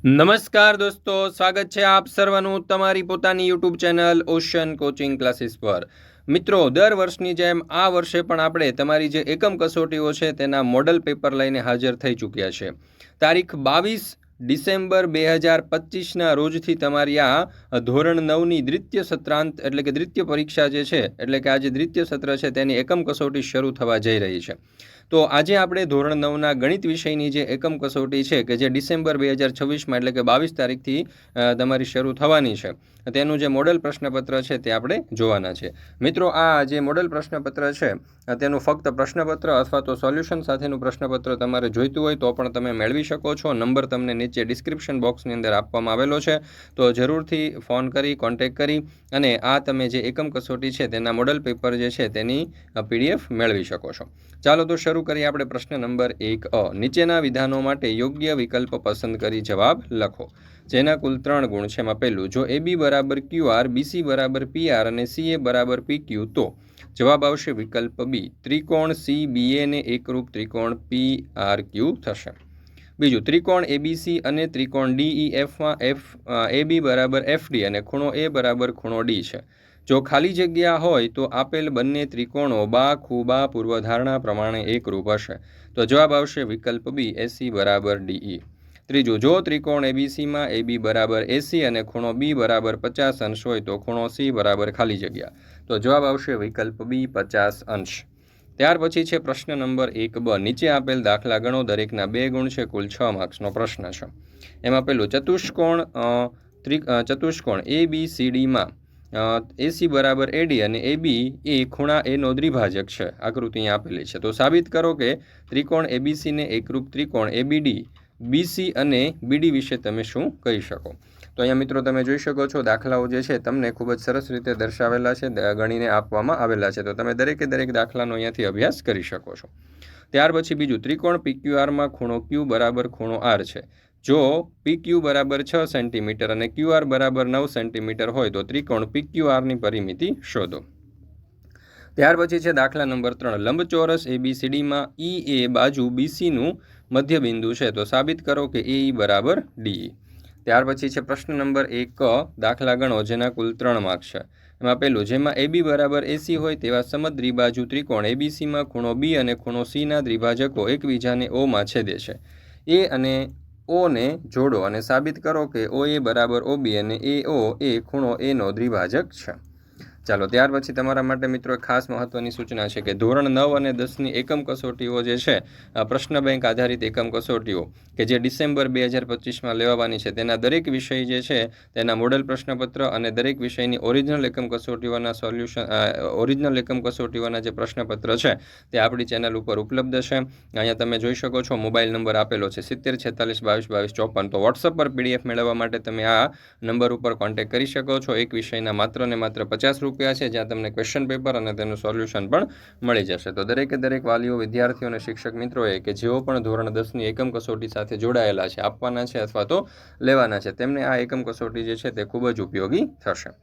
નમસ્કાર દોસ્તો, સ્વાગત છે આપ સર્વનું તમારી પોતાની YouTube channel ocean coaching classes પર। મિત્રો, દર વર્ષની જેમ આ વર્ષે પણ આપણે તમારી જે એકમ કસોટીઓ છે તેના મોડલ પેપર લઈને હાજર થઈ ચૂક્યા છે। તારીખ 22 ડિસેમ્બર 2025ના રોજથી તમારી આ ધોરણ 9ની દ્વિતીય સત્રાંત એટલે કે દ્વિતીય પરીક્ષા જે છે એટલે કે આ જે દ્વિતીય સત્ર છે તેની એકમ કસોટી શરૂ થવા જઈ રહી છે। તો આજે આપણે ધોરણ 9ના ગણિત વિષયની જે એકમ કસોટી છે કે જે ડિસેમ્બર 2026માં એટલે કે 22 તારીખથી તમારી શરૂ થવાની છે તેનું જે મોડલ પ્રશ્નપત્ર છે તે આપણે જોવાના છે। મિત્રો, આ જે મોડલ પ્રશ્નપત્ર છે તેનું ફક્ત પ્રશ્નપત્ર અથવા તો સોલ્યુશન સાથેનું પ્રશ્નપત્ર તમારે જોઈતું હોય તો પણ તમે મેળવી શકો છો। નંબર તમને નીચે ડિસ્ક્રિપ્શન બોક્સની અંદર આપવામાં આવેલો છે, તો જરૂરથી ફોન કરી કોન્ટેક્ટ કરી અને આ તમે જે એકમ કસોટી છે તેના મોડલ પેપર જે છે તેની PDF મેળવી શકો છો। ચાલો તો શરૂ કરીએ આપણે પ્રશ્ન નંબર 1 નીચેના વિધાનો માટે યોગ્ય વિકલ્પ પસંદ કરી જવાબ લખો, જેના કુલ 3 ગુણ છે। એમાં પહેલું, જો AB બરાબર QR, BC બરાબર PR અને CA બરાબર PQ તો જવાબ આવશે વિકલ્પ બી, ત્રિકોણ CBA ને એકરૂપ ત્રિકોણ PRQ થશે। બીજું, ત્રિકોણ ABC અને ત્રિકોણ DEFમાં AB બરાબર FD અને ખૂણો A બરાબર ખૂણો D છે। જો ખાલી જગ્યા હોય તો આપેલ બંને ત્રિકોણો બા ખૂબા પૂર્વધારણા પ્રમાણે એકરૂપ હશે, તો જવાબ આવશે વિકલ્પ બી, AC બરાબર DE। ત્રીજું, જો ત્રિકોણ ABCમાં AB બરાબર AC અને ખૂણો B બરાબર 50 અંશ હોય તો ખૂણો C બરાબર ખાલી જગ્યા, તો જવાબ આવશે વિકલ્પ બી, 50 અંશ। ત્યાર પછી છે પ્રશ્ન નંબર 1B, નીચે આપેલ દાખલા ગણો, દરેકના 2 ગુણ છે, કુલ 6 માર્ક્સનો પ્રશ્ન છે। એમાં પેલું, ચતુષ્કોણ ABCDમાં AC બરાબર AD અને AB એ ખૂણા એનો દ્વિભાજક છે, આકૃતિ અહીં આપેલી છે, તો સાબિત કરો કે ત્રિકોણ ABC ને એકરૂપ ત્રિકોણ ABD BC અને BD વિશે તમે શું કહી શકો। તો અહીંયા મિત્રો તમે જોઈ શકો છો દાખલાઓ જે છે તમને ખૂબ જ સરસ રીતે દર્શાવેલા છે, ગણીને આપવામાં આવેલા છે, તો તમે દરેકે દરેક દાખલાનો અહીંયાથી અભ્યાસ કરી શકો છો। ત્યાર પછી બીજું, ત્રિકોણ PQRમાં ખૂણો Q બરાબર ખૂણો R છે। જો PQ બરાબર 6 સેન્ટીમીટર અને QR બરાબર 9 સેન્ટીમીટર હોય તો ત્રિકોણ PQRની પરિમિતિ શોધો। ત્યાર પછી છે દાખલા નંબર 3, લંબચોરસ ABCDમાં EA બાજુ BCનું મધ્યબિંદુ છે, તો સાબિત કરો કે AE બરાબર DE। ત્યાર પછી છે પ્રશ્ન નંબર 1 દાખલા ગણો, જેના કુલ 3 માર્ક છે। એમાં પહેલું, જેમાં AB બરાબર AC હોય તેવા સમદ્વિબાજુ ત્રિકોણ ABCમાં ખૂણો B અને ખૂણો Cના દ્વિભાજકો એકબીજાને Oમાં છેદે છે। A અને O ને જોડો અને સાબિત કરો કે OA બરાબર OB અને AO એ ખૂણો Aનો દ્વિભાજક છે। ચાલો, ત્યાર પછી તમારા માટે મિત્રો ખાસ મહત્વની સૂચના છે કે ધોરણ 9 અને 10ની એકમ કસોટીઓ જે છે, પ્રશ્ન બેંક આધારિત એકમ કસોટીઓ કે જે ડિસેમ્બર 2025માં લેવાની છે, તેના દરેક વિષય જે છે તેના મોડલ પ્રશ્નપત્ર અને દરેક વિષયની ઓરિજિનલ એકમ કસોટીઓના ઓરિજિનલ એકમ કસોટીઓના જે પ્રશ્નપત્ર છે તે આપણી ચેનલ ઉપર ઉપલબ્ધ છે। અહીંયા તમે જોઈ શકો છો મોબાઈલ નંબર આપેલો છે 7046222254, તો વોટ્સઅપ પર PDF મેળવવા માટે તમે આ નંબર ઉપર કોન્ટેક્ટ કરી શકો છો। એક વિષયના માત્ર ને માત્ર 50 રૂપિયા છે, જ્યાં તમને ક્વેશ્ચન પેપર અને તેનું સોલ્યુશન પણ મળી જશે। તો દરેકે દરેક વાલીઓ, વિદ્યાર્થીઓ અને શિક્ષક મિત્રોએ કે જેઓ પણ ધોરણ 10ની એકમ કસોટી સાથે જોડાયેલા છે, આપવાના છે અથવા તો લેવાના છે, તેમને આ એકમ કસોટી જે છે તે ખૂબ જ ઉપયોગી થશે।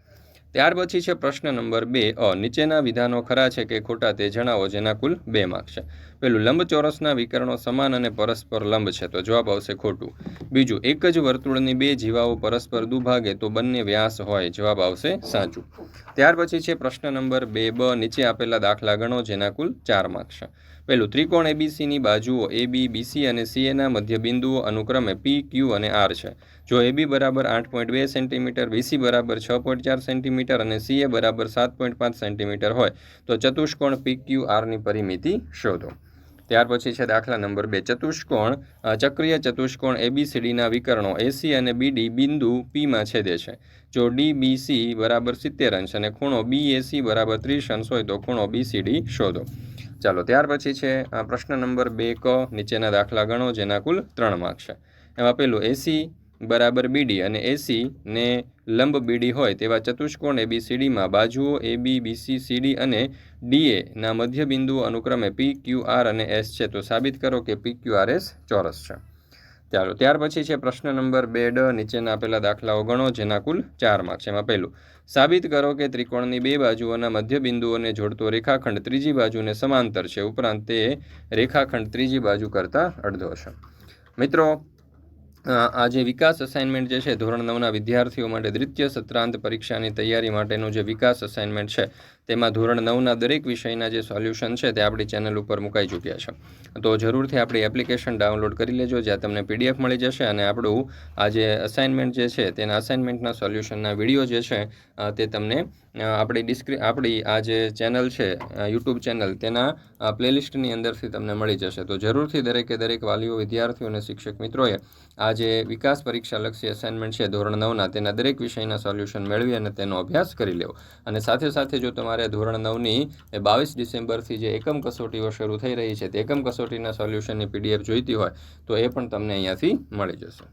ત્યાર પછી છે પ્રશ્ન નંબર 2 નીચેના વિધાનો ખરા છે કે ખોટા તે જણાવો, જેના કુલ 2 માર્ક છે। પેલું, લંબચોરસના વિકર્ણો સમાન અને પરસ્પર લંબ છે, તો જવાબ આવશે ખોટું। બીજું, એક જ વર્તુળની 2 જીવાઓ પરસ્પર દુભાગે તો બંને વ્યાસ હોય, જવાબ આવશે સાચું। ત્યાર પછી છે પ્રશ્ન નંબર 2B, નીચે આપેલા દાખલા ગણો, જેના કુલ 4 માર્ક છે। પેલું, ત્રિકોણ ABCની બાજુઓ AB, BC અને CAના મધ્યબિંદુઓ અનુક્રમે P, Q અને R છે। જો AB બરાબર 8.2 સેન્ટીમીટર, BC બરાબર 6.4 સેન્ટીમીટર અને CA બરાબર 7.5 સેન્ટીમીટર હોય તો ચતુષ્કોણ PQRની પરિમિતિ શોધો। ત્યાર પછી છે દાખલા નંબર 2, ચક્રીય ચતુષ્કોણ ABCDના વિકર્ણો AC અને BD બિંદુ Pમાં છેદે છે। જો DBC બરાબર 70 અંશ અને ખૂણો BAC બરાબર 30 અંશ હોય તો ખૂણો BCD શોધો। ચાલો, ત્યાર પછી છે પ્રશ્ન નંબર 2 નીચેના દાખલા ગણો, જેના કુલ 3 માર્ક છે। એમાં પેલું, AC બરાબર BD અને AC ને લંબ BD હોય તેવા ચતુષ્કોણ ABCDમાં બાજુઓ AB, BC, CD અને DA ના મધ્યબિંદુઓ અનુક્રમે P, Q, R અને S છે, તો સાબિત કરો કે PQRS ચોરસ છે। ચાલો, ત્યાર પછી છે પ્રશ્ન નંબર 2D, નીચેના આપેલા દાખલાઓ ગણો, જેના કુલ 4 માર્ક છે। એમાં પહેલું, સાબિત કરો કે ત્રિકોણની 2 બાજુઓના મધ્યબિંદુઓને જોડતો રેખાખંડ ત્રીજી બાજુને સમાંતર છે, ઉપરાંત તે રેખાખંડ ત્રીજી બાજુ કરતાં અડધો છે। મિત્રો, આ જે વિકાસ અસાઇનમેન્ટ જે છે ધોરણ 9ના વિદ્યાર્થીઓ માટે દ્વિતીય સત્રાંત પરીક્ષાની તૈયારી માટેનું જે વિકાસ અસાઇનમેન્ટ છે તેમાં ધોરણ 9ના દરેક વિષયના જે સોલ્યુશન છે તે આપણી ચેનલ ઉપર મુકાઈ ચૂક્યા છે. તો જરૂરથી આપણી એપ્લિકેશન ડાઉનલોડ કરી લેજો, જ્યાં તમને PDF મળી જશે અને આપણું આ જે અસાઇનમેન્ટ જે છે તેના અસાઇનમેન્ટના સોલ્યુશનના વિડીયો જે છે તે તમને આપણી આ જે ચેનલ છે યુટ્યુબ ચેનલ તેના પ્લેલિસ્ટની અંદરથી તમને મળી જશે. તો જરૂરથી દરેક વાલીઓ, વિદ્યાર્થીઓ અને શિક્ષક મિત્રોએ આ જે વિકાસ પરીક્ષાલક્ષી અસાઇનમેન્ટ છે ધોરણ 9ના તેના દરેક વિષયના સોલ્યુશન મેળવી અને તેનો અભ્યાસ કરી લેવો. અને સાથે જો તમારે ધોરણ 9ની 22 ડિસેમ્બરથી જે એકમ કસોટીઓ શરૂ થઈ રહી છે તે એકમ કસોટીના સોલ્યુશનની PDF જોઈતી હોય તો એ પણ તમને અહીંયાથી મળી જશે.